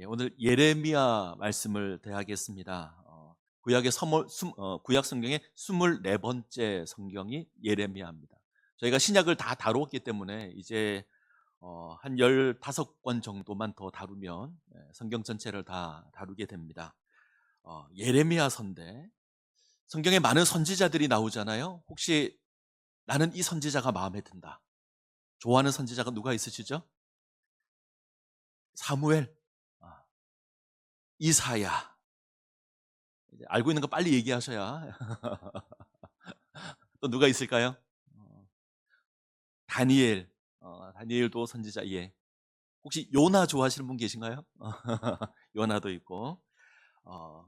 오늘 예레미야 말씀을 대하겠습니다. 구약 성경의 24번째 성경이 예레미야입니다. 저희가 신약을 다 다루었기 때문에 이제 한 15권 정도만 더 다루면 성경 전체를 다 다루게 됩니다. 예레미야 선대, 성경에 많은 선지자들이 나오잖아요. 혹시 나는 이 선지자가 마음에 든다, 좋아하는 선지자가 누가 있으시죠? 사무엘, 아, 이사야. 알고 있는 거 빨리 얘기하셔야. 또 누가 있을까요? 어, 다니엘, 다니엘도 선지자. 예. 혹시 요나 좋아하시는 분 계신가요? 요나도 있고. 어,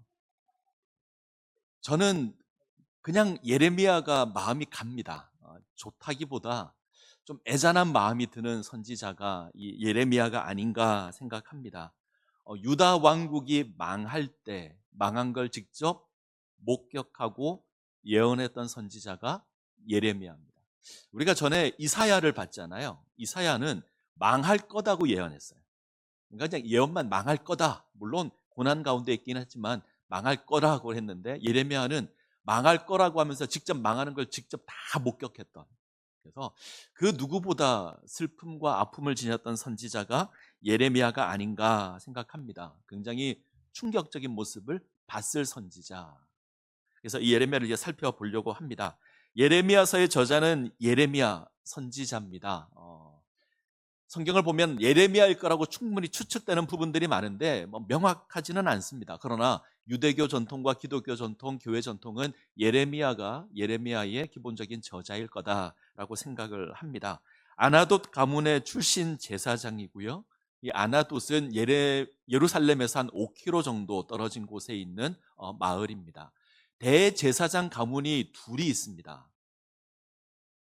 저는 그냥 예레미야가 마음이 갑니다. 좋다기보다 좀 애잔한 마음이 드는 선지자가 이 예레미야가 아닌가 생각합니다. 유다 왕국이 망할 때 망한 걸 직접 목격하고 예언했던 선지자가 예레미야입니다. 우리가 전에 이사야를 봤잖아요. 이사야는 망할 거다고 예언했어요. 그러니까 그냥 예언만 망할 거다. 물론 고난 가운데 있긴 했지만 망할 거라고 했는데, 예레미야는 망할 거라고 하면서 직접 망하는 걸 직접 다 목격했던, 그래서 그 누구보다 슬픔과 아픔을 지녔던 선지자가 예레미야가 아닌가 생각합니다. 굉장히 충격적인 모습을 봤을 선지자. 그래서 이 예레미야를 이제 살펴보려고 합니다. 예레미야서의 저자는 예레미야 선지자입니다. 성경을 보면 예레미야일 거라고 충분히 추측되는 부분들이 많은데 명확하지는 않습니다. 그러나 유대교 전통과 기독교 전통, 교회 전통은 예레미야의 기본적인 저자일 거다라고 생각을 합니다. 아나돗 가문의 출신 제사장이고요. 이 아나돗은 예루살렘에서 한 5km 정도 떨어진 곳에 있는 마을입니다. 대제사장 가문이 둘이 있습니다.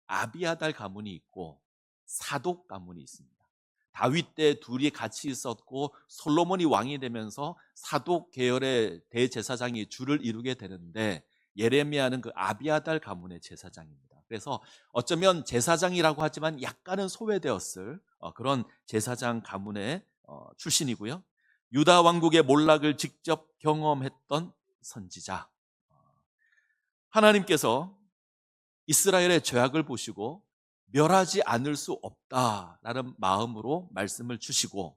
아비아달 가문이 있고 사독 가문이 있습니다. 다윗 때 둘이 같이 있었고 솔로몬이 왕이 되면서 사독 계열의 대제사장이 줄을 이루게 되는데, 예레미야는 그 아비아달 가문의 제사장입니다. 그래서 어쩌면 제사장이라고 하지만 약간은 소외되었을 그런 제사장 가문의 출신이고요. 유다 왕국의 몰락을 직접 경험했던 선지자. 하나님께서 이스라엘의 죄악을 보시고 멸하지 않을 수 없다라는 마음으로 말씀을 주시고,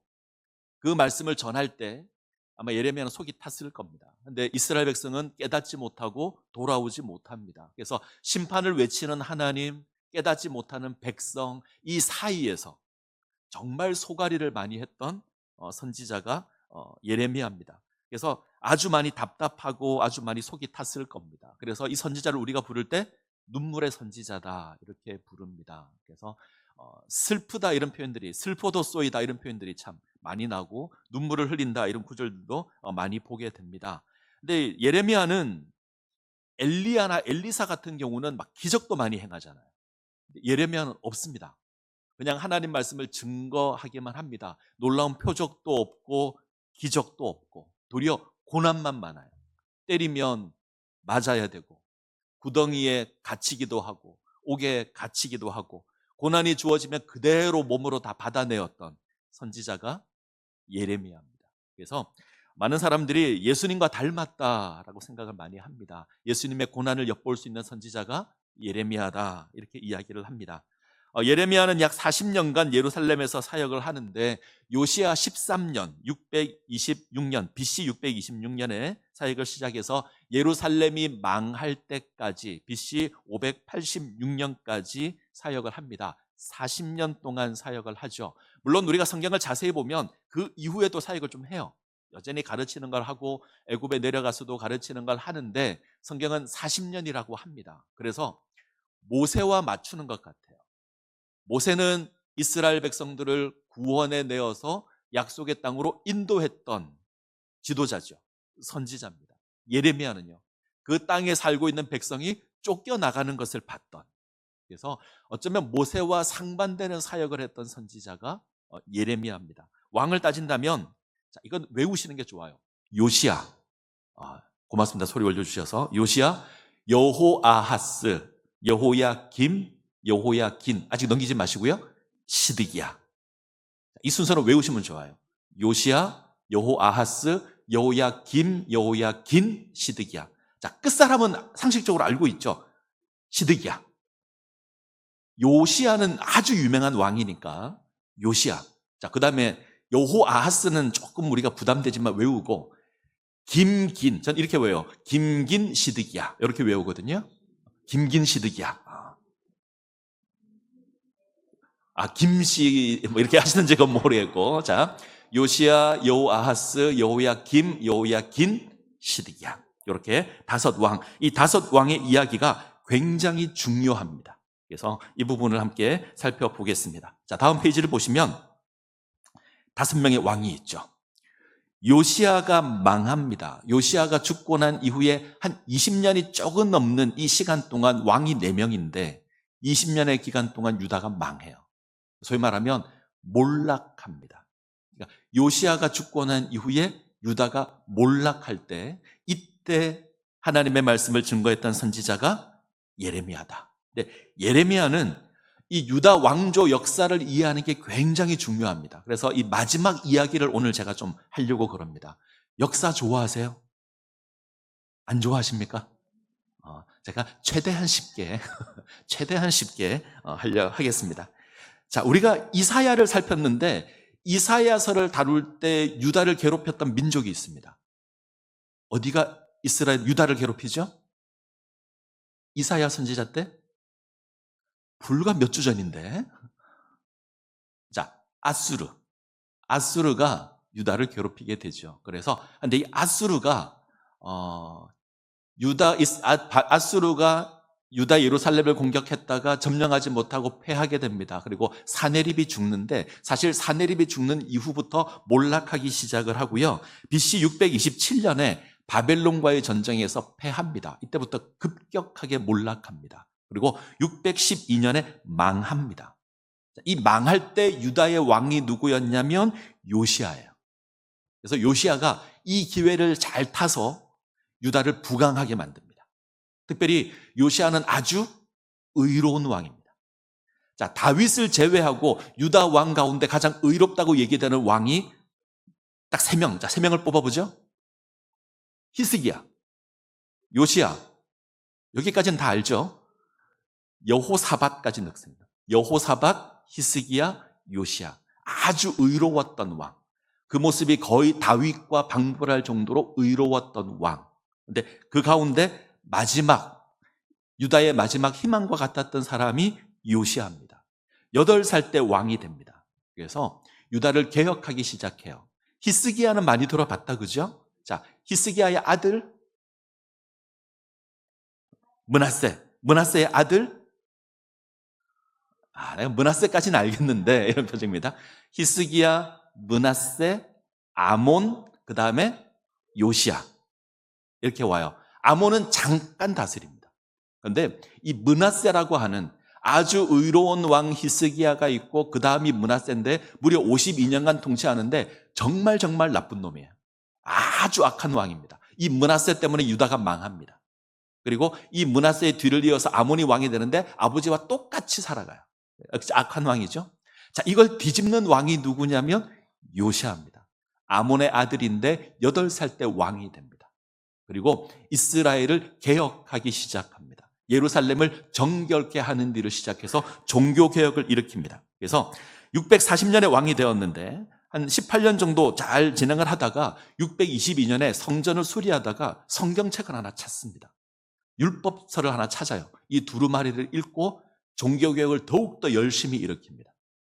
그 말씀을 전할 때 아마 예레미야는 속이 탔을 겁니다. 그런데 이스라엘 백성은 깨닫지 못하고 돌아오지 못합니다. 그래서 심판을 외치는 하나님, 깨닫지 못하는 백성, 이 사이에서 정말 소가리를 많이 했던 선지자가 예레미야입니다. 그래서 아주 많이 답답하고 아주 많이 속이 탔을 겁니다. 그래서 이 선지자를 우리가 부를 때 눈물의 선지자다 이렇게 부릅니다. 그래서 슬프다 이런 표현들이, 슬퍼도쏘이다 이런 표현들이 참 많이 나고, 눈물을 흘린다 이런 구절들도 많이 보게 됩니다. 근데 예레미야는 엘리야나 엘리사 같은 경우는 막 기적도 많이 행하잖아요. 예레미야는 없습니다. 그냥 하나님 말씀을 증거하기만 합니다. 놀라운 표적도 없고 기적도 없고 도리어 고난만 많아요. 때리면 맞아야 되고, 구덩이에 갇히기도 하고, 옥에 갇히기도 하고, 고난이 주어지면 그대로 몸으로 다 받아내었던 선지자가 예레미야입니다. 그래서 많은 사람들이 예수님과 닮았다라고 생각을 많이 합니다. 예수님의 고난을 엿볼 수 있는 선지자가 예레미야다 이렇게 이야기를 합니다. 예레미야는 약 40년간 예루살렘에서 사역을 하는데, 요시야 13년 626년 BC 626년에 사역을 시작해서 예루살렘이 망할 때까지 BC 586년까지 사역을 합니다. 40년 동안 사역을 하죠. 물론 우리가 성경을 자세히 보면 그 이후에도 사역을 좀 해요. 여전히 가르치는 걸 하고 애굽에 내려가서도 가르치는 걸 하는데, 성경은 40년이라고 합니다. 그래서 모세와 맞추는 것 같아요. 모세는 이스라엘 백성들을 구원해 내어서 약속의 땅으로 인도했던 지도자죠. 선지자입니다. 예레미야는요, 그 땅에 살고 있는 백성이 쫓겨나가는 것을 봤던, 그래서 어쩌면 모세와 상반되는 사역을 했던 선지자가 예레미야입니다. 왕을 따진다면, 자, 이건 외우시는 게 좋아요. 요시야, 고맙습니다. 소리 올려주셔서. 요시야, 여호아하스, 여호야김, 여호야긴, 아직 넘기지 마시고요. 시드기야. 이 순서로 외우시면 좋아요. 요시야, 여호아하스, 여호야김, 여호야긴, 시드기야. 자, 끝사람은 상식적으로 알고 있죠. 시드기야. 요시야는 아주 유명한 왕이니까 요시야. 자, 그 다음에 여호아하스는 조금 우리가 부담되지만 외우고, 김긴, 전 이렇게 외워요. 김긴 시드기야. 이렇게 외우거든요. 김긴 시드기야. 김씨 뭐 이렇게 하시는지 그건 모르겠고, 자, 요시야, 여호아하스, 여호야김, 여호야긴, 시드기야. 이렇게 다섯 왕, 이 다섯 왕의 이야기가 굉장히 중요합니다. 그래서 이 부분을 함께 살펴보겠습니다. 자, 다음 페이지를 보시면 다섯 명의 왕이 있죠. 요시야가 망합니다. 요시야가 죽고 난 이후에 한 20년이 조금 넘는 이 시간 동안 왕이 4명인데 20년의 기간 동안 유다가 망해요. 소위 말하면 몰락합니다. 그러니까 요시야가 죽고 난 이후에 유다가 몰락할 때, 이때 하나님의 말씀을 증거했던 선지자가 예레미야다. 근데 예레미야는 이 유다 왕조 역사를 이해하는 게 굉장히 중요합니다. 그래서 이 마지막 이야기를 오늘 제가 좀 하려고 그럽니다. 역사 좋아하세요? 안 좋아하십니까? 제가 최대한 쉽게 하려 하겠습니다. 자, 우리가 이사야를 살폈는데 이사야서를 다룰 때 유다를 괴롭혔던 민족이 있습니다. 어디가 이스라엘 유다를 괴롭히죠? 이사야 선지자 때? 불과 몇 주 전인데. 자, 아수르가 유다를 괴롭히게 되죠. 그래서 근데 이 아수르가 유다 예루살렘을 공격했다가 점령하지 못하고 패하게 됩니다. 그리고 사네립이 죽는데, 사실 사네립이 죽는 이후부터 몰락하기 시작을 하고요. BC 627년에 바벨론과의 전쟁에서 패합니다. 이때부터 급격하게 몰락합니다. 그리고 612년에 망합니다. 이 망할 때 유다의 왕이 누구였냐면 요시야예요. 그래서 요시야가 이 기회를 잘 타서 유다를 부강하게 만듭니다. 특별히 요시야는 아주 의로운 왕입니다. 자, 다윗을 제외하고 유다 왕 가운데 가장 의롭다고 얘기되는 왕이 딱 3명. 자, 3명을 뽑아보죠. 히스기야, 요시야, 여기까지는 다 알죠. 여호사밧까지 넣습니다. 여호사밧, 히스기야, 요시야. 아주 의로웠던 왕. 그 모습이 거의 다윗과 방불할 정도로 의로웠던 왕. 근데 그 가운데 유다의 마지막 희망과 같았던 사람이 요시야입니다. 8살 때 왕이 됩니다. 그래서 유다를 개혁하기 시작해요. 히스기야는 많이 들어봤다, 그죠? 자, 히스기야의 아들 므낫세의 아들, 내가 므낫세까지는 알겠는데 이런 표정입니다. 히스기야, 므낫세, 아몬, 그 다음에 요시야, 이렇게 와요. 아몬은 잠깐 다스립니다. 그런데 이 므낫세라고 하는 아주 의로운 왕 히스기야가 있고, 그 다음이 므낫세인데 무려 52년간 통치하는데 정말 나쁜 놈이에요. 아주 악한 왕입니다. 이 므낫세 때문에 유다가 망합니다. 그리고 이 므낫세의 뒤를 이어서 아몬이 왕이 되는데 아버지와 똑같이 살아가요. 악한 왕이죠. 자, 이걸 뒤집는 왕이 누구냐면 요시야입니다. 아몬의 아들인데 8살 때 왕이 됩니다. 그리고 이스라엘을 개혁하기 시작합니다. 예루살렘을 정결케 하는 일을 시작해서 종교개혁을 일으킵니다. 그래서 640년에 왕이 되었는데 한 18년 정도 잘 진행을 하다가 622년에 성전을 수리하다가 성경책을 하나 찾습니다. 율법서를 하나 찾아요. 이 두루마리를 읽고 종교개혁을 더욱더 열심히 일으킵니다.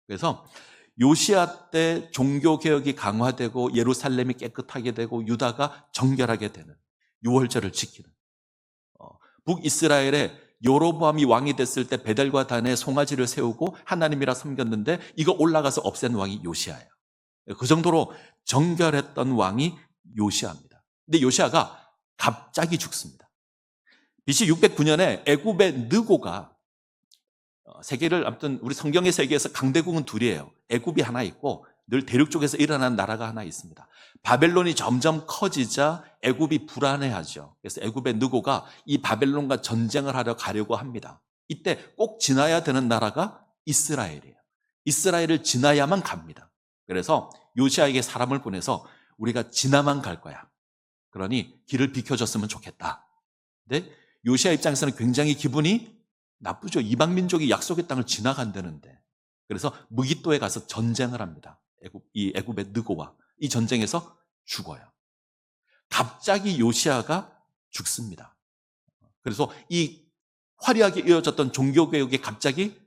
그래서 요시야 때 종교개혁이 강화되고 예루살렘이 깨끗하게 되고 유다가 정결하게 되는, 유월절을 지키는, 북이스라엘에 여로보암이 왕이 됐을 때 베델과 단에 송아지를 세우고 하나님이라 섬겼는데 이거 올라가서 없앤 왕이 요시야예요. 그 정도로 정결했던 왕이 요시야입니다. 근데 요시야가 갑자기 죽습니다. BC 609년에 애굽의 느고가 세계를, 아무튼 우리 성경의 세계에서 강대국은 둘이에요. 애굽이 하나 있고 늘 대륙 쪽에서 일어난 나라가 하나 있습니다. 바벨론이 점점 커지자 애굽이 불안해하죠. 그래서 애굽의 느고가 이 바벨론과 전쟁을 하려 가려고 합니다. 이때 꼭 지나야 되는 나라가 이스라엘이에요. 이스라엘을 지나야만 갑니다. 그래서 요시야에게 사람을 보내서 우리가 지나만 갈 거야. 그러니 길을 비켜줬으면 좋겠다. 근데 요시야 입장에서는 굉장히 기분이 나쁘죠. 이방 민족이 약속의 땅을 지나간다는데. 그래서 무기또에 가서 전쟁을 합니다. 애굽의 느고와 이 전쟁에서 죽어요. 갑자기 요시야가 죽습니다. 그래서 이 화려하게 이어졌던 종교개혁이 갑자기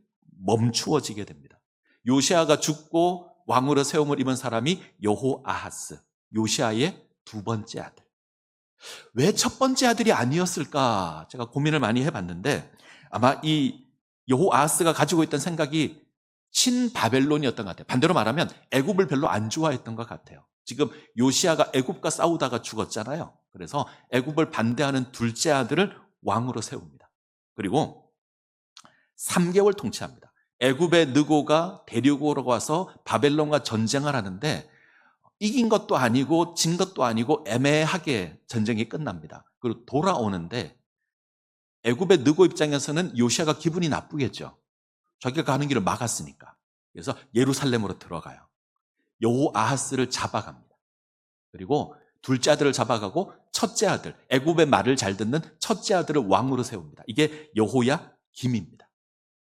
멈추어지게 됩니다. 요시야가 죽고 왕으로 세움을 입은 사람이 여호아하스, 요시야의 두 번째 아들. 왜 첫 번째 아들이 아니었을까? 제가 고민을 많이 해봤는데 아마 이 여호아하스가 가지고 있던 생각이 친바벨론이었던 것 같아요. 반대로 말하면 애굽을 별로 안 좋아했던 것 같아요. 지금 요시야가 애굽과 싸우다가 죽었잖아요. 그래서 애굽을 반대하는 둘째 아들을 왕으로 세웁니다. 그리고 3개월 통치합니다. 애굽의 느고가 데리고 와서 바벨론과 전쟁을 하는데 이긴 것도 아니고 진 것도 아니고 애매하게 전쟁이 끝납니다. 그리고 돌아오는데 애굽의 느고 입장에서는 요시야가 기분이 나쁘겠죠. 자기가 가는 길을 막았으니까. 그래서 예루살렘으로 들어가요. 여호아하스를 잡아갑니다. 그리고 둘째 아들을 잡아가고 첫째 아들, 애굽의 말을 잘 듣는 첫째 아들을 왕으로 세웁니다. 이게 여호야김입니다.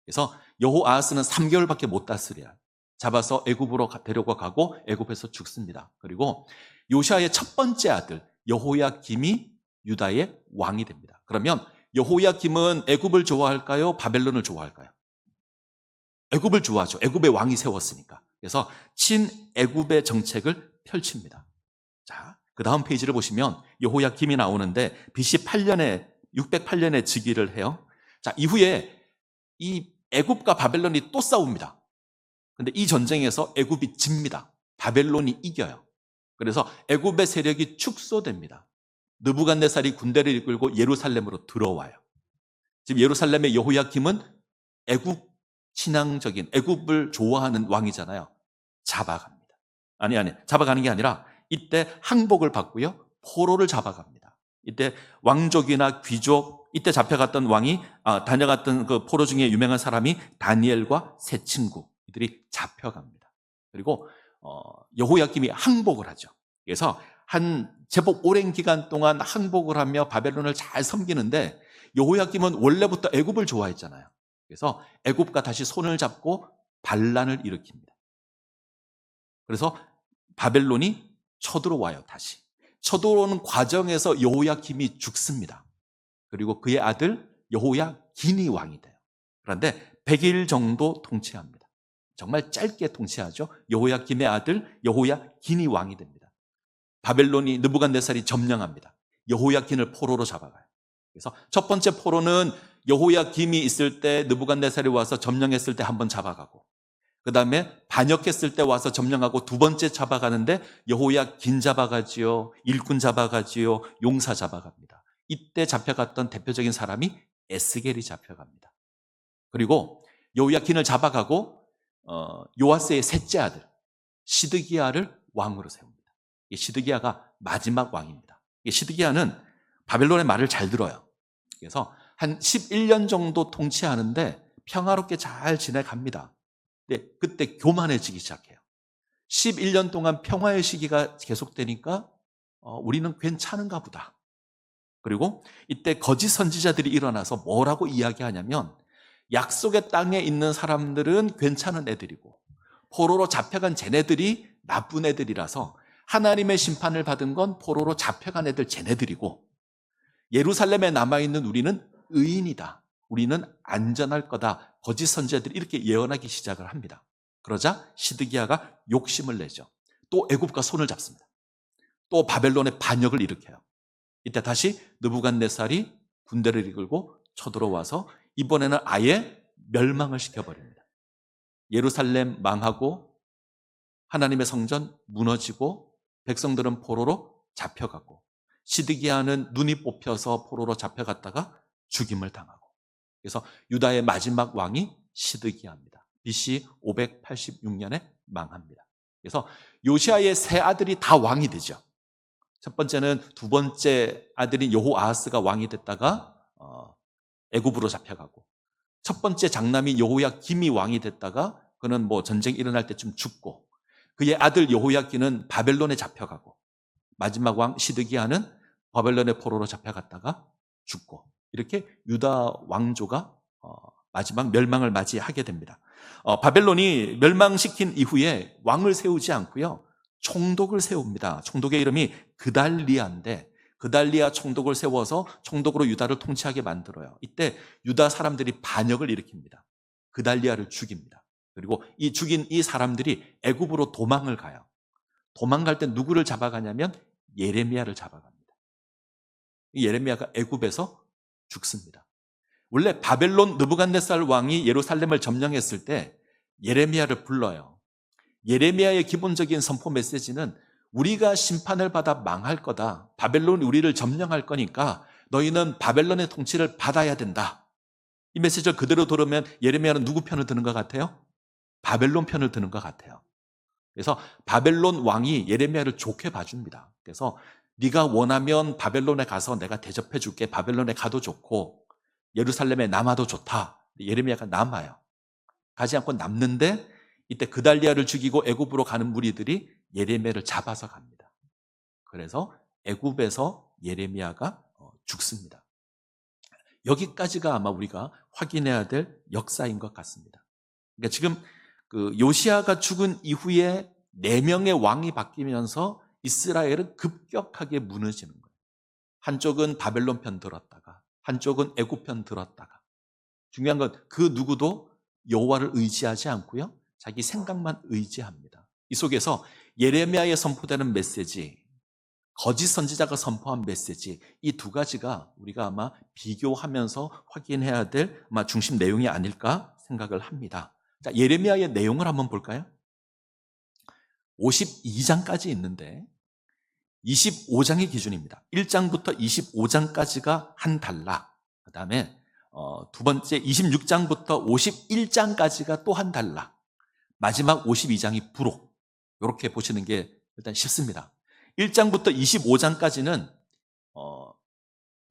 그래서 여호아하스는 3개월밖에 못 다스려요. 잡아서 애굽으로 데려가고 애굽에서 죽습니다. 그리고 요시야의 첫 번째 아들 여호야김이 유다의 왕이 됩니다. 그러면 여호야김은 애굽을 좋아할까요? 바벨론을 좋아할까요? 애굽을 좋아하죠. 애굽의 왕이 세웠으니까. 그래서 친애굽의 정책을 펼칩니다. 자, 그 다음 페이지를 보시면 여호야김이 나오는데 BC 8년에 608년에 즉위를 해요. 자, 이후에 이 애굽과 바벨론이 또 싸웁니다. 근데 이 전쟁에서 애굽이 집니다. 바벨론이 이겨요. 그래서 애굽의 세력이 축소됩니다. 느부갓네살이 군대를 이끌고 예루살렘으로 들어와요. 지금 예루살렘의 여호야김은 애굽 신앙적인 애굽을 좋아하는 왕이잖아요. 잡아갑니다. 잡아가는 게 아니라 이때 항복을 받고요. 포로를 잡아갑니다. 이때 왕족이나 귀족, 이때 잡혀갔던 왕이 다녀갔던 그 포로 중에 유명한 사람이 다니엘과 세 친구 이들이 잡혀갑니다. 그리고 여호야김이 항복을 하죠. 그래서 한 제법 오랜 기간 동안 항복을 하며 바벨론을 잘 섬기는데 여호야김은 원래부터 애굽을 좋아했잖아요. 그래서 애굽과 다시 손을 잡고 반란을 일으킵니다. 그래서 바벨론이 쳐들어와요. 다시 쳐들어오는 과정에서 여호야김이 죽습니다. 그리고 그의 아들 여호야긴이 왕이 돼요. 그런데 100일 정도 통치합니다. 정말 짧게 통치하죠. 여호야김의 아들 여호야긴이 왕이 됩니다. 바벨론이 느부갓네살이 점령합니다. 여호야긴을 포로로 잡아가요. 그래서 첫 번째 포로는 여호야김이 있을 때 느부갓네살이 와서 점령했을 때 한번 잡아가고 그 다음에 반역했을 때 와서 점령하고 두 번째 잡아가는데 여호야긴 잡아가지요. 일꾼 잡아가지요. 용사 잡아갑니다. 이때 잡혀갔던 대표적인 사람이 에스겔이 잡혀갑니다. 그리고 여호야긴을 잡아가고 요아스의 셋째 아들 시드기야를 왕으로 세웁니다. 이 시드기야가 마지막 왕입니다. 이 시드기야는 바벨론의 말을 잘 들어요. 그래서 한 11년 정도 통치하는데 평화롭게 잘 지내갑니다. 근데 그때 교만해지기 시작해요. 11년 동안 평화의 시기가 계속되니까 우리는 괜찮은가 보다. 그리고 이때 거짓 선지자들이 일어나서 뭐라고 이야기하냐면 약속의 땅에 있는 사람들은 괜찮은 애들이고 포로로 잡혀간 쟤네들이 나쁜 애들이라서 하나님의 심판을 받은 건 포로로 잡혀간 애들 쟤네들이고 예루살렘에 남아있는 우리는 의인이다. 우리는 안전할 거다. 거짓 선지자들이 이렇게 예언하기 시작을 합니다. 그러자 시드기야가 욕심을 내죠. 또 애굽과 손을 잡습니다. 또 바벨론의 반역을 일으켜요. 이때 다시 느부갓네살이 군대를 이끌고 쳐들어와서 이번에는 아예 멸망을 시켜버립니다. 예루살렘 망하고 하나님의 성전 무너지고 백성들은 포로로 잡혀가고 시드기야는 눈이 뽑혀서 포로로 잡혀갔다가 죽임을 당하고 그래서 유다의 마지막 왕이 시드기야입니다. BC 586년에 망합니다. 그래서 요시야의 세 아들이 다 왕이 되죠. 첫 번째는 두 번째 아들인 여호아하스가 왕이 됐다가 애굽으로 잡혀가고 첫 번째 장남이 여호야김이 왕이 됐다가 그는 뭐 전쟁 일어날 때쯤 죽고 그의 아들 여호야긴은 바벨론에 잡혀가고 마지막 왕 시드기야는 바벨론의 포로로 잡혀갔다가 죽고, 이렇게 유다 왕조가 마지막 멸망을 맞이하게 됩니다. 바벨론이 멸망시킨 이후에 왕을 세우지 않고요, 총독을 세웁니다. 총독의 이름이 그달리아인데, 그달리아 총독을 세워서 총독으로 유다를 통치하게 만들어요. 이때 유다 사람들이 반역을 일으킵니다. 그달리아를 죽입니다. 그리고 이 죽인 이 사람들이 애굽으로 도망을 가요. 도망갈 때 누구를 잡아가냐면 예레미야를 잡아갑니다. 이 예레미야가 애굽에서 죽습니다. 원래 바벨론 느부갓네살 왕이 예루살렘을 점령했을 때 예레미야를 불러요. 예레미야의 기본적인 선포 메시지는 우리가 심판을 받아 망할 거다. 바벨론이 우리를 점령할 거니까 너희는 바벨론의 통치를 받아야 된다. 이 메시지를 그대로 들으면 예레미야는 누구 편을 드는 것 같아요? 바벨론 편을 드는 것 같아요. 그래서 바벨론 왕이 예레미야를 좋게 봐줍니다. 그래서 네가 원하면 바벨론에 가서 내가 대접해 줄게. 바벨론에 가도 좋고 예루살렘에 남아도 좋다. 예레미야가 남아요. 가지 않고 남는데 이때 그달리아를 죽이고 애굽으로 가는 무리들이 예레미야를 잡아서 갑니다. 그래서 애굽에서 예레미야가 죽습니다. 여기까지가 아마 우리가 확인해야 될 역사인 것 같습니다. 그러니까 지금 요시아가 죽은 이후에 4명의 왕이 바뀌면서 이스라엘은 급격하게 무너지는 거예요. 한쪽은 바벨론 편 들었다가, 한쪽은 애굽 편 들었다가. 중요한 건 그 누구도 여호와를 의지하지 않고요, 자기 생각만 의지합니다. 이 속에서 예레미야에 선포되는 메시지, 거짓 선지자가 선포한 메시지, 이 두 가지가 우리가 아마 비교하면서 확인해야 될 아마 중심 내용이 아닐까 생각을 합니다. 자, 예레미야의 내용을 한번 볼까요? 52장까지 있는데 25장이 기준입니다. 1장부터 25장까지가 한 달락, 그 다음에 두 번째 26장부터 51장까지가 또 한 달락, 마지막 52장이 부록. 이렇게 보시는 게 일단 쉽습니다. 1장부터 25장까지는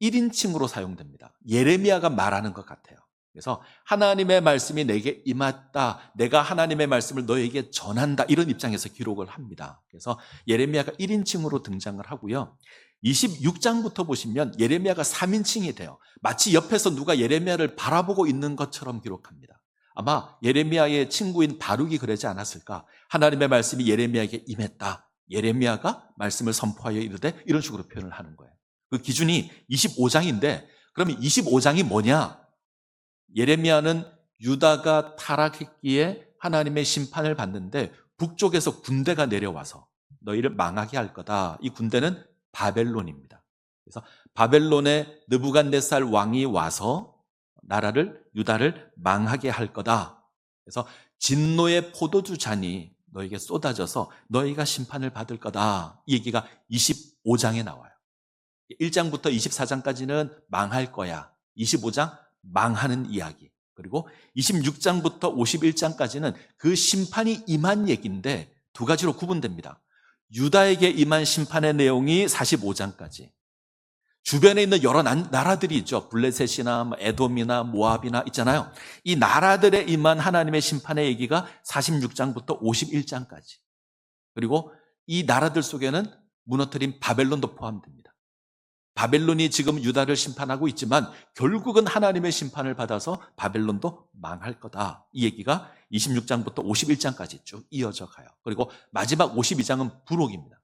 1인칭으로 사용됩니다. 예레미야가 말하는 것 같아요. 그래서 하나님의 말씀이 내게 임했다, 내가 하나님의 말씀을 너에게 전한다, 이런 입장에서 기록을 합니다. 그래서 예레미야가 1인칭으로 등장을 하고요. 26장부터 보시면 예레미야가 3인칭이 돼요. 마치 옆에서 누가 예레미야를 바라보고 있는 것처럼 기록합니다. 아마 예레미야의 친구인 바룩이 그러지 않았을까? 하나님의 말씀이 예레미야에게 임했다, 예레미야가 말씀을 선포하여 이르되, 이런 식으로 표현을 하는 거예요. 그 기준이 25장인데 그러면 25장이 뭐냐? 예레미야는 유다가 타락했기에 하나님의 심판을 받는데 북쪽에서 군대가 내려와서 너희를 망하게 할 거다. 이 군대는 바벨론입니다. 그래서 바벨론의 느부갓네살 왕이 와서 나라를, 유다를 망하게 할 거다. 그래서 진노의 포도주 잔이 너에게 쏟아져서 너희가 심판을 받을 거다. 이 얘기가 25장에 나와요. 1장부터 24장까지는 망할 거야. 25장 망하는 이야기. 그리고 26장부터 51장까지는 그 심판이 임한 얘기인데 두 가지로 구분됩니다. 유다에게 임한 심판의 내용이 45장까지. 주변에 있는 여러 나라들이 있죠. 블레셋이나 에돔이나 모압이나 있잖아요. 이 나라들에 임한 하나님의 심판의 얘기가 46장부터 51장까지. 그리고 이 나라들 속에는 무너뜨린 바벨론도 포함됩니다. 바벨론이 지금 유다를 심판하고 있지만 결국은 하나님의 심판을 받아서 바벨론도 망할 거다. 이 얘기가 26장부터 51장까지 쭉 이어져 가요. 그리고 마지막 52장은 부록입니다.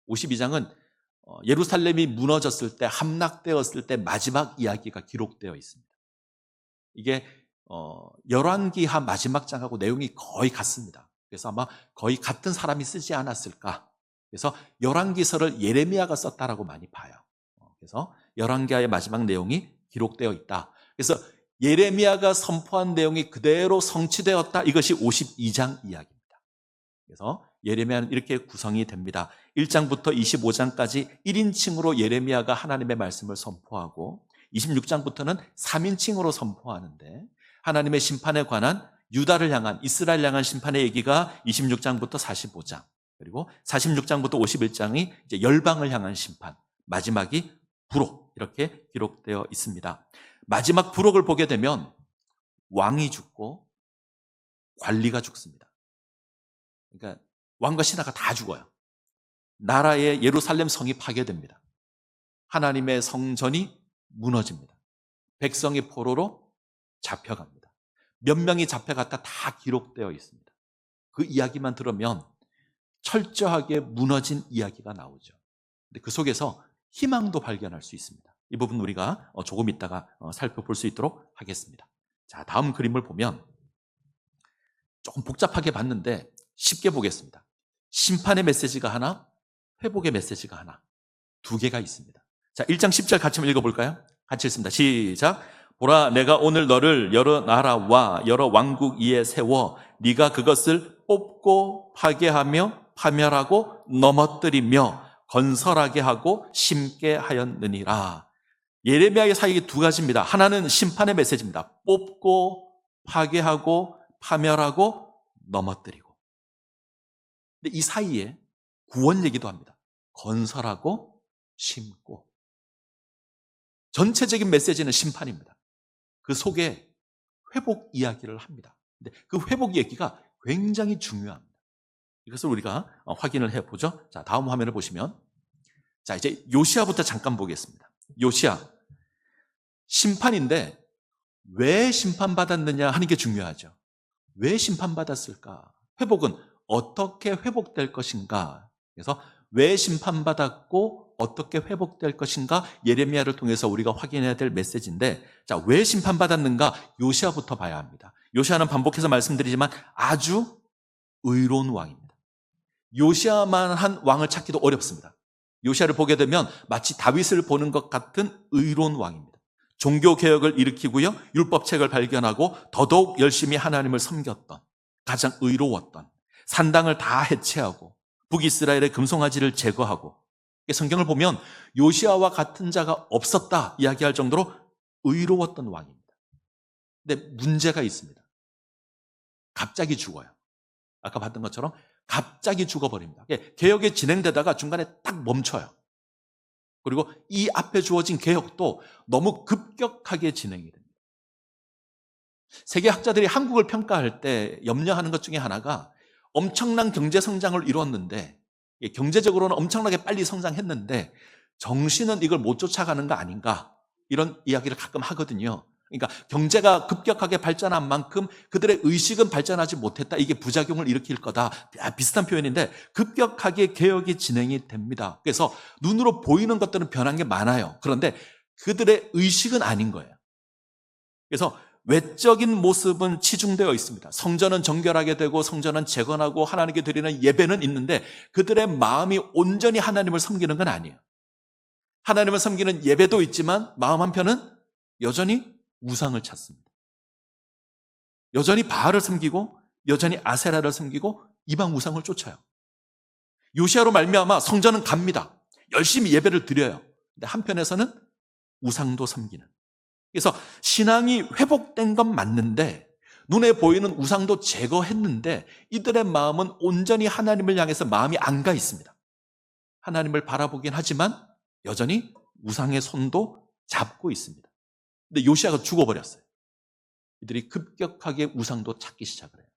52장은 예루살렘이 무너졌을 때, 함락되었을 때 마지막 이야기가 기록되어 있습니다. 이게 열왕기하 마지막 장하고 내용이 거의 같습니다. 그래서 아마 거의 같은 사람이 쓰지 않았을까. 그래서 열왕기서를 예레미야가 썼다라고 많이 봐요. 그래서 열왕기하의 마지막 내용이 기록되어 있다. 그래서 예레미야가 선포한 내용이 그대로 성취되었다. 이것이 52장 이야기입니다. 그래서 예레미야는 이렇게 구성이 됩니다. 1장부터 25장까지 1인칭으로 예레미야가 하나님의 말씀을 선포하고 26장부터는 3인칭으로 선포하는데 하나님의 심판에 관한 유다를 향한, 이스라엘 향한 심판의 얘기가 26장부터 45장, 그리고 46장부터 51장이 이제 열방을 향한 심판, 마지막이 부록, 이렇게 기록되어 있습니다. 마지막 부록을 보게 되면 왕이 죽고 관리가 죽습니다. 그러니까 왕과 신하가 다 죽어요. 나라의 예루살렘 성이 파괴됩니다. 하나님의 성전이 무너집니다. 백성이 포로로 잡혀갑니다. 몇 명이 잡혀갔다 다 기록되어 있습니다. 그 이야기만 들으면 철저하게 무너진 이야기가 나오죠. 근데 그 속에서 희망도 발견할 수 있습니다. 이 부분 우리가 조금 있다가 살펴볼 수 있도록 하겠습니다. 자, 다음 그림을 보면 조금 복잡하게 봤는데 쉽게 보겠습니다. 심판의 메시지가 하나, 회복의 메시지가 하나, 두 개가 있습니다. 자, 1장 10절 같이 한번 읽어볼까요? 같이 읽습니다. 시작. 보라, 내가 오늘 너를 여러 나라와 여러 왕국 위에 세워 네가 그것을 뽑고 파괴하며 파멸하고 넘어뜨리며 건설하게 하고 심게 하였느니라. 예레미야의 사역이 두 가지입니다. 하나는 심판의 메시지입니다. 뽑고 파괴하고 파멸하고 넘어뜨리고. 근데 이 사이에 구원 얘기도 합니다. 건설하고 심고. 전체적인 메시지는 심판입니다. 그 속에 회복 이야기를 합니다. 근데 그 회복 얘기가 굉장히 중요합니다. 이것을 우리가 확인을 해보죠. 자, 다음 화면을 보시면, 자, 이제 요시야부터 잠깐 보겠습니다. 요시야, 심판인데 왜 심판받았느냐 하는 게 중요하죠. 왜 심판받았을까? 회복은 어떻게 회복될 것인가? 그래서 왜 심판받았고 어떻게 회복될 것인가? 예레미야를 통해서 우리가 확인해야 될 메시지인데, 자, 왜 심판받았는가? 요시야부터 봐야 합니다. 요시야는 반복해서 말씀드리지만 아주 의로운 왕입니다. 요시야만한 왕을 찾기도 어렵습니다. 요시야를 보게 되면 마치 다윗을 보는 것 같은 의로운 왕입니다. 종교개혁을 일으키고요, 율법책을 발견하고 더더욱 열심히 하나님을 섬겼던, 가장 의로웠던, 산당을 다 해체하고 북이스라엘의 금송아지를 제거하고, 성경을 보면 요시야와 같은 자가 없었다 이야기할 정도로 의로웠던 왕입니다. 근데 문제가 있습니다. 갑자기 죽어요. 아까 봤던 것처럼 갑자기 죽어버립니다. 개혁이 진행되다가 중간에 딱 멈춰요. 그리고 이 앞에 주어진 개혁도 너무 급격하게 진행이 됩니다. 세계 학자들이 한국을 평가할 때 염려하는 것 중에 하나가, 엄청난 경제 성장을 이루었는데, 경제적으로는 엄청나게 빨리 성장했는데 정신은 이걸 못 쫓아가는 거 아닌가, 이런 이야기를 가끔 하거든요. 그러니까 경제가 급격하게 발전한 만큼 그들의 의식은 발전하지 못했다, 이게 부작용을 일으킬 거다, 비슷한 표현인데 급격하게 개혁이 진행이 됩니다. 그래서 눈으로 보이는 것들은 변한 게 많아요. 그런데 그들의 의식은 아닌 거예요. 그래서 외적인 모습은 치중되어 있습니다. 성전은 정결하게 되고 성전은 재건하고 하나님께 드리는 예배는 있는데 그들의 마음이 온전히 하나님을 섬기는 건 아니에요. 하나님을 섬기는 예배도 있지만 마음 한편은 여전히 우상을 찾습니다. 여전히 바알을 섬기고 여전히 아세라를 섬기고 이방 우상을 쫓아요. 요시야로 말미암아 성전은 갑니다. 열심히 예배를 드려요. 근데 한편에서는 우상도 섬기는. 그래서 신앙이 회복된 건 맞는데, 눈에 보이는 우상도 제거했는데 이들의 마음은 온전히 하나님을 향해서 마음이 안 가 있습니다. 하나님을 바라보긴 하지만 여전히 우상의 손도 잡고 있습니다. 근데 요시야가 죽어버렸어요. 이들이 급격하게 우상도 찾기 시작을 해요.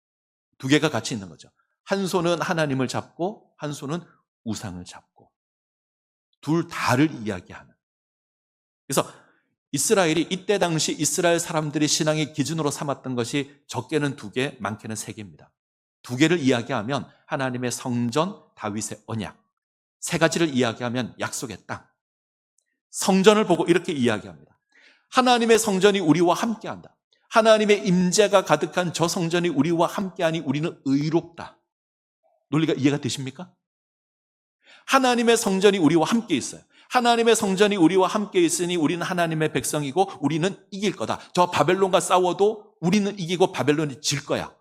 두 개가 같이 있는 거죠. 한 손은 하나님을 잡고 한 손은 우상을 잡고, 둘 다를 이야기하는. 그래서 이스라엘이, 이때 당시 이스라엘 사람들이 신앙의 기준으로 삼았던 것이 적게는 두 개, 많게는 세 개입니다. 두 개를 이야기하면 하나님의 성전, 다윗의 언약, 세 가지를 이야기하면 약속의 땅. 성전을 보고 이렇게 이야기합니다. 하나님의 성전이 우리와 함께한다. 하나님의 임재가 가득한 저 성전이 우리와 함께하니 우리는 의롭다. 논리가 이해가 되십니까? 하나님의 성전이 우리와 함께 있어요. 하나님의 성전이 우리와 함께 있으니 우리는 하나님의 백성이고 우리는 이길 거다. 저 바벨론과 싸워도 우리는 이기고 바벨론이 질 거야.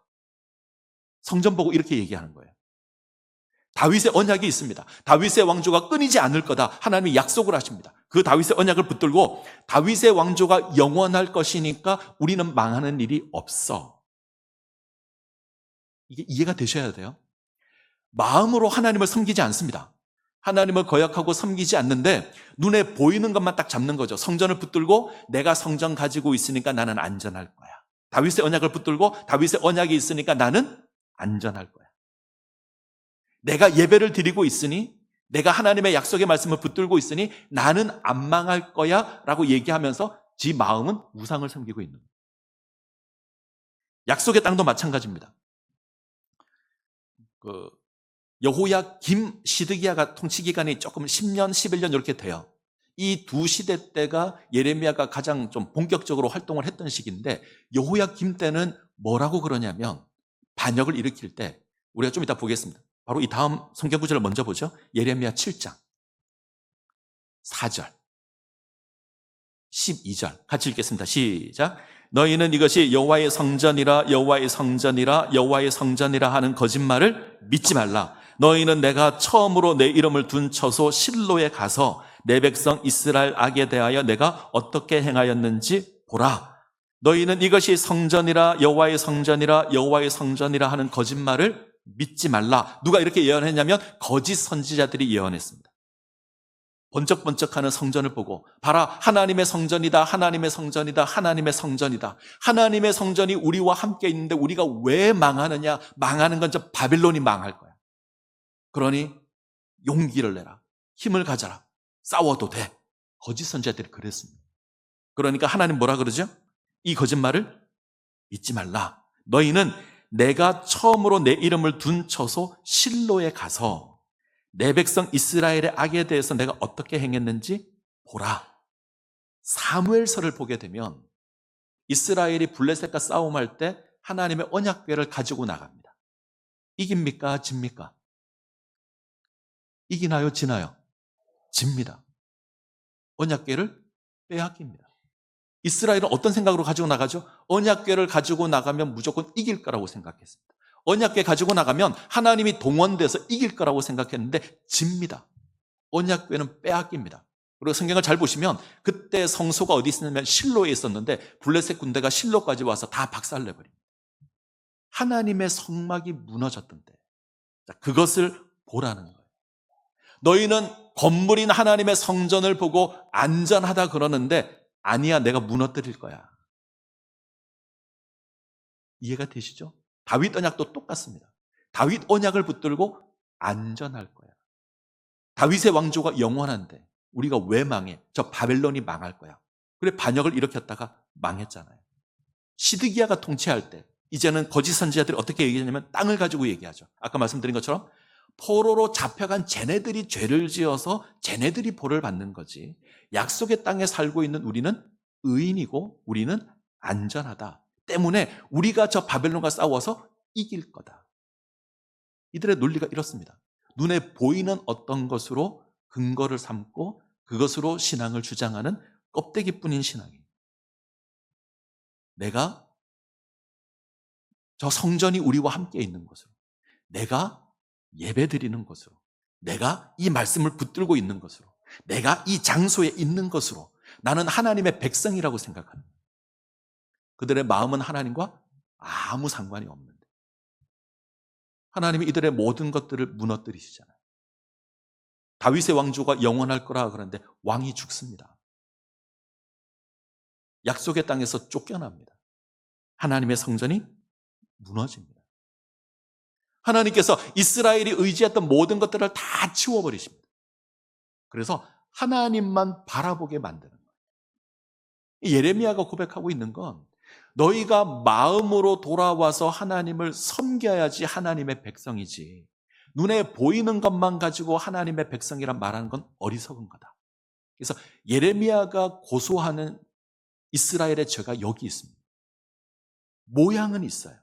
성전 보고 이렇게 얘기하는 거예요. 다윗의 언약이 있습니다. 다윗의 왕조가 끊이지 않을 거다. 하나님이 약속을 하십니다. 그 다윗의 언약을 붙들고 다윗의 왕조가 영원할 것이니까 우리는 망하는 일이 없어. 이게 이해가 되셔야 돼요. 마음으로 하나님을 섬기지 않습니다. 하나님을 거역하고 섬기지 않는데 눈에 보이는 것만 딱 잡는 거죠. 성전을 붙들고 내가 성전 가지고 있으니까 나는 안전할 거야. 다윗의 언약을 붙들고 다윗의 언약이 있으니까 나는 안전할 거야. 내가 예배를 드리고 있으니 내가 하나님의 약속의 말씀을 붙들고 있으니 나는 안 망할 거야 라고 얘기하면서 지 마음은 우상을 섬기고 있는 거예요. 약속의 땅도 마찬가지입니다. 여호야김 시드기야가 통치 기간이 조금 10년, 11년 이렇게 돼요. 이 두 시대 때가 예레미야가 가장 좀 본격적으로 활동을 했던 시기인데 여호야김 때는 뭐라고 그러냐면 반역을 일으킬 때 우리가 좀 이따 보겠습니다. 바로 이 다음 성경 구절을 먼저 보죠. 예레미야 7장 4절 12절 같이 읽겠습니다. 시작. 너희는 이것이 여호와의 성전이라 여호와의 성전이라 여호와의 성전이라 하는 거짓말을 믿지 말라. 너희는 내가 처음으로 내 이름을 둔 처소 실로에 가서 내 백성 이스라엘 악에 대하여 내가 어떻게 행하였는지 보라. 너희는 이것이 성전이라 여호와의 성전이라 여호와의 성전이라 하는 거짓말을 믿지 말라. 누가 이렇게 예언했냐면 거짓 선지자들이 예언했습니다. 번쩍번쩍하는 성전을 보고 봐라, 하나님의 성전이다, 하나님의 성전이다, 하나님의 성전이다. 하나님의 성전이 우리와 함께 있는데 우리가 왜 망하느냐? 망하는 건 저 바빌론이 망할 거야. 그러니 용기를 내라, 힘을 가져라, 싸워도 돼. 거짓 선지자들이 그랬습니다. 그러니까 하나님 뭐라 그러죠? 이 거짓말을 믿지 말라. 너희는 내가 처음으로 내 이름을 둔 처소 실로에 가서 내 백성 이스라엘의 악에 대해서 내가 어떻게 행했는지 보라. 사무엘서를 보게 되면 이스라엘이 블레셋과 싸움할 때 하나님의 언약궤를 가지고 나갑니다. 이깁니까? 집니까? 이기나요? 지나요? 집니다. 언약궤를 빼앗깁니다. 이스라엘은 어떤 생각으로 가지고 나가죠? 언약궤를 가지고 나가면 무조건 이길 거라고 생각했습니다. 언약궤 가지고 나가면 하나님이 동원돼서 이길 거라고 생각했는데 집니다. 언약궤는 빼앗깁니다. 그리고 성경을 잘 보시면 그때 성소가 어디 있었냐면 실로에 있었는데 블레셋 군대가 실로까지 와서 다 박살내버립니다. 하나님의 성막이 무너졌던 때 그것을 보라는 거예요. 너희는 건물인 하나님의 성전을 보고 안전하다 그러는데 아니야, 내가 무너뜨릴 거야. 이해가 되시죠? 다윗 언약도 똑같습니다. 다윗 언약을 붙들고 안전할 거야. 다윗의 왕조가 영원한데 우리가 왜 망해? 저 바벨론이 망할 거야. 그래 반역을 일으켰다가 망했잖아요. 시드기야가 통치할 때 이제는 거짓 선지자들이 어떻게 얘기하냐면 땅을 가지고 얘기하죠. 아까 말씀드린 것처럼 포로로 잡혀간 쟤네들이 죄를 지어서 쟤네들이 벌을 받는 거지. 약속의 땅에 살고 있는 우리는 의인이고 우리는 안전하다. 때문에 우리가 저 바벨론과 싸워서 이길 거다. 이들의 논리가 이렇습니다. 눈에 보이는 어떤 것으로 근거를 삼고 그것으로 신앙을 주장하는 껍데기뿐인 신앙이에요. 내가 저 성전이 우리와 함께 있는 것으로, 내가 예배드리는 것으로, 내가 이 말씀을 붙들고 있는 것으로, 내가 이 장소에 있는 것으로 나는 하나님의 백성이라고 생각하는 거예요. 그들의 마음은 하나님과 아무 상관이 없는데 하나님이 이들의 모든 것들을 무너뜨리시잖아요. 다윗의 왕조가 영원할 거라 그러는데 왕이 죽습니다. 약속의 땅에서 쫓겨납니다. 하나님의 성전이 무너집니다. 하나님께서 이스라엘이 의지했던 모든 것들을 다 치워버리십니다. 그래서 하나님만 바라보게 만드는 거예요. 예레미야가 고백하고 있는 건 너희가 마음으로 돌아와서 하나님을 섬겨야지 하나님의 백성이지, 눈에 보이는 것만 가지고 하나님의 백성이란 말하는 건 어리석은 거다. 그래서 예레미야가 고소하는 이스라엘의 죄가 여기 있습니다. 모양은 있어요.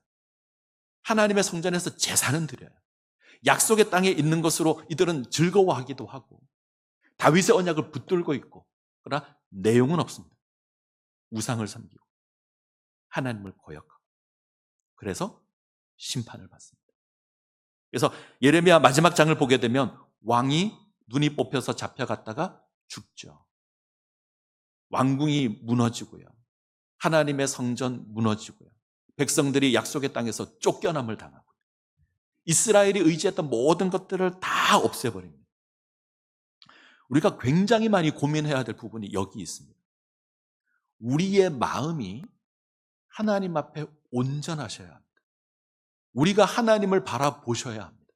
하나님의 성전에서 제사는 드려요. 약속의 땅에 있는 것으로 이들은 즐거워하기도 하고 다윗의 언약을 붙들고 있고, 그러나 내용은 없습니다. 우상을 섬기고 하나님을 거역하고, 그래서 심판을 받습니다. 그래서 예레미야 마지막 장을 보게 되면 왕이 눈이 뽑혀서 잡혀갔다가 죽죠. 왕궁이 무너지고요. 하나님의 성전 무너지고요. 백성들이 약속의 땅에서 쫓겨남을 당하고요. 이스라엘이 의지했던 모든 것들을 다 없애버립니다. 우리가 굉장히 많이 고민해야 될 부분이 여기 있습니다. 우리의 마음이 하나님 앞에 온전하셔야 합니다. 우리가 하나님을 바라보셔야 합니다.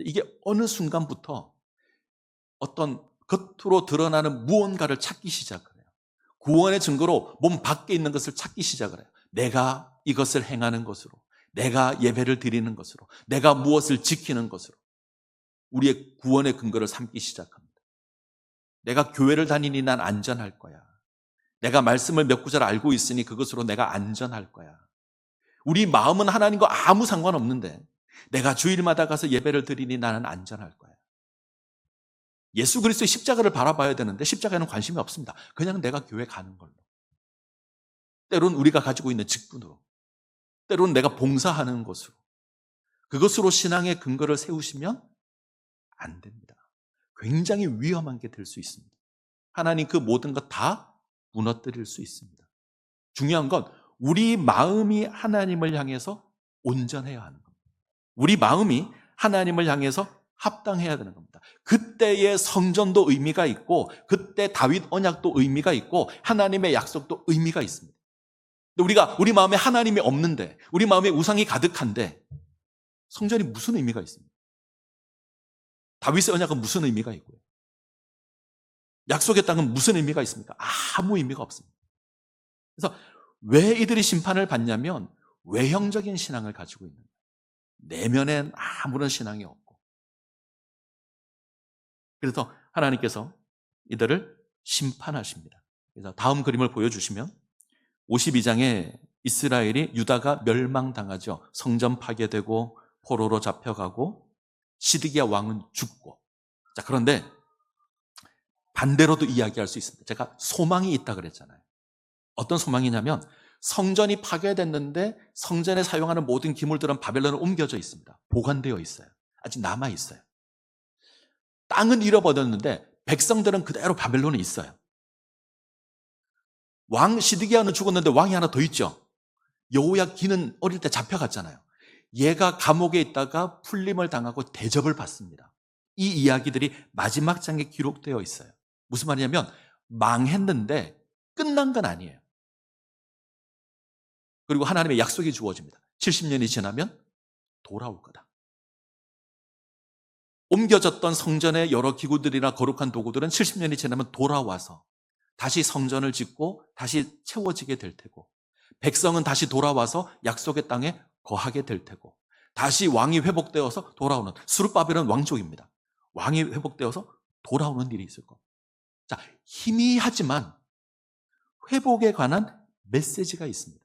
이게 어느 순간부터 어떤 겉으로 드러나는 무언가를 찾기 시작을 해요. 구원의 증거로 몸 밖에 있는 것을 찾기 시작을 해요. 내가 이것을 행하는 것으로, 내가 예배를 드리는 것으로, 내가 무엇을 지키는 것으로 우리의 구원의 근거를 삼기 시작합니다. 내가 교회를 다니니 난 안전할 거야. 내가 말씀을 몇 구절 알고 있으니 그것으로 내가 안전할 거야. 우리 마음은 하나님과 아무 상관없는데 내가 주일마다 가서 예배를 드리니 나는 안전할 거야. 예수 그리스도의 십자가를 바라봐야 되는데 십자가에는 관심이 없습니다. 그냥 내가 교회 가는 걸로. 때론 우리가 가지고 있는 직분으로, 때론 내가 봉사하는 것으로, 그것으로 신앙의 근거를 세우시면 안 됩니다. 굉장히 위험한 게 될 수 있습니다. 하나님 그 모든 것 다 무너뜨릴 수 있습니다. 중요한 건 우리 마음이 하나님을 향해서 온전해야 하는 겁니다. 우리 마음이 하나님을 향해서 합당해야 되는 겁니다. 그때의 성전도 의미가 있고, 그때 다윗 언약도 의미가 있고, 하나님의 약속도 의미가 있습니다. 우리 마음에 하나님이 없는데, 우리 마음에 우상이 가득한데 성전이 무슨 의미가 있습니까? 다윗의 언약은 무슨 의미가 있고요? 약속의 땅은 무슨 의미가 있습니까? 아무 의미가 없습니다. 그래서 왜 이들이 심판을 받냐면 외형적인 신앙을 가지고 있는 거예요. 내면엔 아무런 신앙이 없고. 그래서 하나님께서 이들을 심판하십니다. 그래서 다음 그림을 보여주시면 52장에 이스라엘이 유다가 멸망당하죠. 성전 파괴되고 포로로 잡혀가고 시드기야 왕은 죽고. 자, 그런데 반대로도 이야기할 수 있습니다. 제가 소망이 있다 그랬잖아요. 어떤 소망이냐면 성전이 파괴됐는데 성전에 사용하는 모든 기물들은 바벨론에 옮겨져 있습니다. 보관되어 있어요. 아직 남아 있어요. 땅은 잃어버렸는데 백성들은 그대로 바벨론에 있어요. 왕 시드기야는 죽었는데 왕이 하나 더 있죠. 여호야긴은 어릴 때 잡혀갔잖아요. 얘가 감옥에 있다가 풀림을 당하고 대접을 받습니다. 이 이야기들이 마지막 장에 기록되어 있어요. 무슨 말이냐면 망했는데 끝난 건 아니에요. 그리고 하나님의 약속이 주어집니다. 70년이 지나면 돌아올 거다. 옮겨졌던 성전의 여러 기구들이나 거룩한 도구들은 70년이 지나면 돌아와서 다시 성전을 짓고 다시 채워지게 될 테고, 백성은 다시 돌아와서 약속의 땅에 거하게 될 테고, 다시 왕이 회복되어서 돌아오는, 스룹바벨은 왕족입니다. 왕이 회복되어서 돌아오는 일이 있을 겁니다. 자, 희미하지만 회복에 관한 메시지가 있습니다.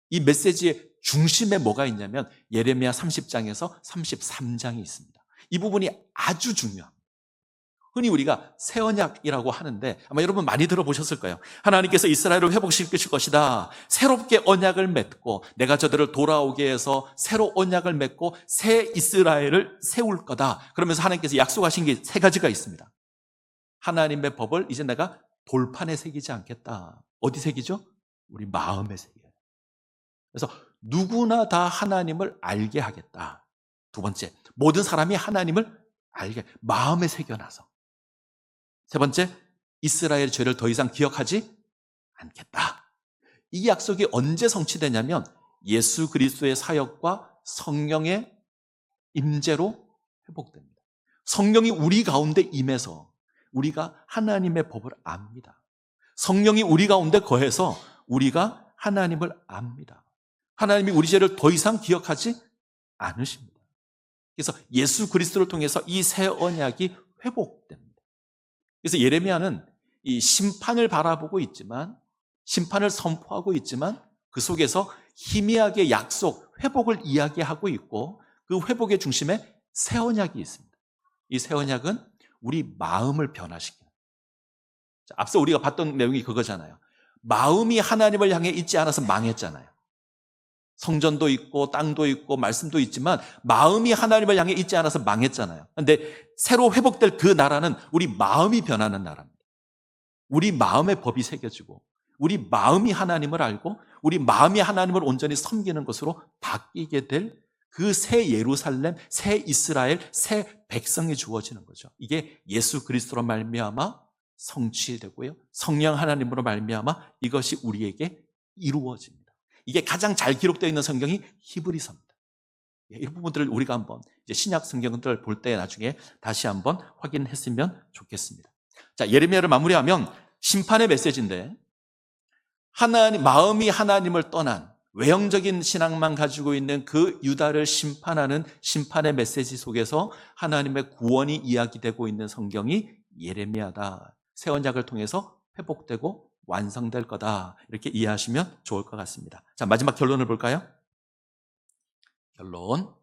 이 메시지의 중심에 뭐가 있냐면 예레미야 30장에서 33장이 있습니다. 이 부분이 아주 중요합니다. 흔히 우리가 새 언약이라고 하는데 아마 여러분 많이 들어보셨을 거예요. 하나님께서 이스라엘을 회복시키실 것이다. 새롭게 언약을 맺고 내가 저들을 돌아오게 해서 새로 언약을 맺고 새 이스라엘을 세울 거다. 그러면서 하나님께서 약속하신 게 세 가지가 있습니다. 하나님의 법을 이제 내가 돌판에 새기지 않겠다. 어디 새기죠? 우리 마음에 새겨요. 그래서 누구나 다 하나님을 알게 하겠다. 두 번째, 모든 사람이 하나님을 알게, 마음에 새겨놔서. 세 번째, 이스라엘의 죄를 더 이상 기억하지 않겠다. 이 약속이 언제 성취되냐면 예수 그리스도의 사역과 성령의 임재로 회복됩니다. 성령이 우리 가운데 임해서 우리가 하나님의 법을 압니다. 성령이 우리 가운데 거해서 우리가 하나님을 압니다. 하나님이 우리 죄를 더 이상 기억하지 않으십니다. 그래서 예수 그리스도를 통해서 이 새 언약이 회복됩니다. 그래서 예레미야는 이 심판을 바라보고 있지만, 심판을 선포하고 있지만 그 속에서 희미하게 약속, 회복을 이야기하고 있고 그 회복의 중심에 새 언약이 있습니다. 이 새 언약은 우리 마음을 변화시키는. 앞서 우리가 봤던 내용이 그거잖아요. 마음이 하나님을 향해 있지 않아서 망했잖아요. 성전도 있고 땅도 있고 말씀도 있지만 마음이 하나님을 향해 있지 않아서 망했잖아요. 그런데 새로 회복될 그 나라는 우리 마음이 변하는 나라입니다. 우리 마음의 법이 새겨지고 우리 마음이 하나님을 알고 우리 마음이 하나님을 온전히 섬기는 것으로 바뀌게 될 그 새 예루살렘, 새 이스라엘, 새 백성이 주어지는 거죠. 이게 예수 그리스도로 말미암아 성취되고요, 성령 하나님으로 말미암아 이것이 우리에게 이루어집니다. 이게 가장 잘 기록되어 있는 성경이 히브리서입니다. 이 부분들을 우리가 한번 이제 신약 성경들을 볼 때 나중에 다시 한번 확인했으면 좋겠습니다. 자, 예레미야를 마무리하면 심판의 메시지인데, 마음이 하나님을 떠난 외형적인 신앙만 가지고 있는 그 유다를 심판하는 심판의 메시지 속에서 하나님의 구원이 이야기되고 있는 성경이 예레미야다. 새 언약을 통해서 회복되고 완성될 거다. 이렇게 이해하시면 좋을 것 같습니다. 자, 마지막 결론을 볼까요? 결론.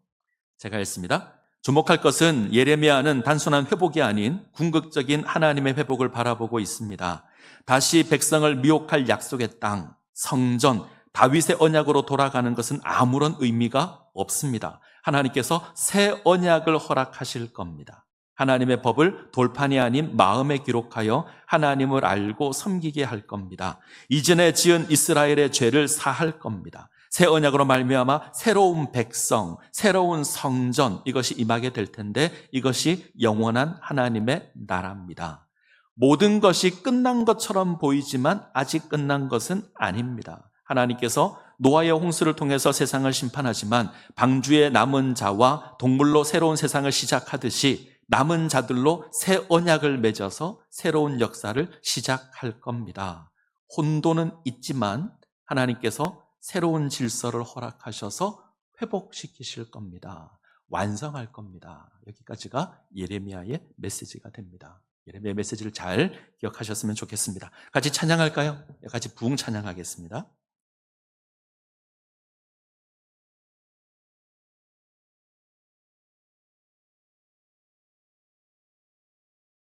제가 했습니다. 주목할 것은 예레미야는 단순한 회복이 아닌 궁극적인 하나님의 회복을 바라보고 있습니다. 다시 백성을 미혹할 약속의 땅, 성전, 다윗의 언약으로 돌아가는 것은 아무런 의미가 없습니다. 하나님께서 새 언약을 허락하실 겁니다. 하나님의 법을 돌판이 아닌 마음에 기록하여 하나님을 알고 섬기게 할 겁니다. 이전에 지은 이스라엘의 죄를 사할 겁니다. 새 언약으로 말미암아 새로운 백성, 새로운 성전, 이것이 임하게 될 텐데, 이것이 영원한 하나님의 나라입니다. 모든 것이 끝난 것처럼 보이지만 아직 끝난 것은 아닙니다. 하나님께서 노아의 홍수를 통해서 세상을 심판하지만 방주에 남은 자와 동물로 새로운 세상을 시작하듯이 남은 자들로 새 언약을 맺어서 새로운 역사를 시작할 겁니다. 혼돈은 있지만 하나님께서 새로운 질서를 허락하셔서 회복시키실 겁니다. 완성할 겁니다. 여기까지가 예레미야의 메시지가 됩니다. 예레미야 메시지를 잘 기억하셨으면 좋겠습니다. 같이 찬양할까요? 같이 부흥 찬양하겠습니다.